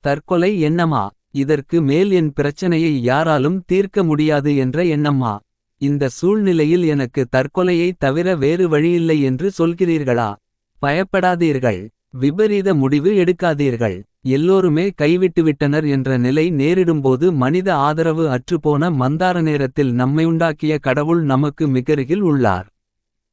தற்கொலை எண்ணமா? இதற்கு மேல் என் பிரச்சனையை யாராலும் தீர்க்க முடியாது என்ற எண்ணமா? இந்த சூழ்நிலையில் எனக்கு தற்கொலையைத் தவிர வேறு வழியில்லை என்று சொல்கிறீர்களா? பயப்படாதீர்கள். விபரீத முடிவு எடுக்காதீர்கள். எல்லோருமே கைவிட்டுவிட்டனர் என்ற நிலை நேரிடும்போது மனித ஆதரவு அற்றுப்போன மந்தார நேரத்தில் நம்மையுண்டாக்கிய கடவுள் நமக்கு மிகருகில் உள்ளார்.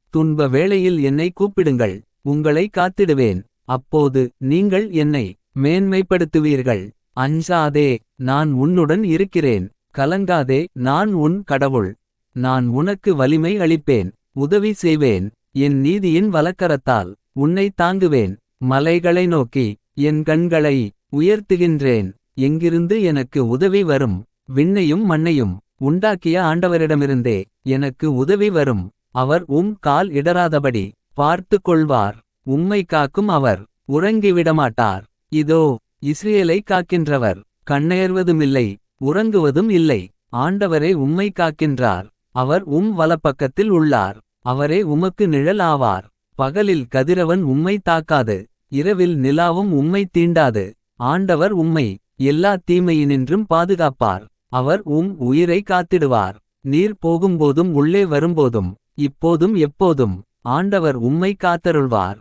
துன்ப வேளையில் என்னை கூப்பிடுங்கள், உங்களை காத்திடுவேன். அப்போது நீங்கள் என்னை மேன்மைப்படுத்துவீர்கள். அஞ்சாதே, நான் உன்னுடன் இருக்கிறேன். கலங்காதே, நான் உன் கடவுள். நான் உனக்கு வலிமை அளிப்பேன், உதவி செய்வேன். என் நீதியின் வலக்கரத்தால் உன்னை தாங்குவேன். மலைகளை நோக்கி என் கண்களை உயர்த்துகின்றேன். எங்கிருந்து எனக்கு உதவி வரும்? விண்ணையும் மண்ணையும் உண்டாக்கிய ஆண்டவரிடமிருந்தே எனக்கு உதவி வரும். அவர் கால் இடராதபடி பார்த்து கொள்வார். உம்மை காக்கும் அவர் உறங்கிவிடமாட்டார். இதோ இஸ்ரேலை காக்கின்றவர் கண்ணயர்வதுமில்லை, உறங்குவதும் இல்லை. ஆண்டவரே உம்மை காக்கின்றார். அவர் வலப்பக்கத்தில் உள்ளார். அவரே உமக்கு நிழல் ஆவார். பகலில் கதிரவன் உம்மை தாக்காது, இரவில் நிலாவும் உம்மை தீண்டாது. ஆண்டவர் உம்மை எல்லா தீமையினின்றும் பாதுகாப்பார். அவர் உயிரை காத்திடுவார். நீர் போகும்போதும் உள்ளே வரும்போதும் இப்போதும் எப்போதும் ஆண்டவர் உம்மை காத்தருள்வார்.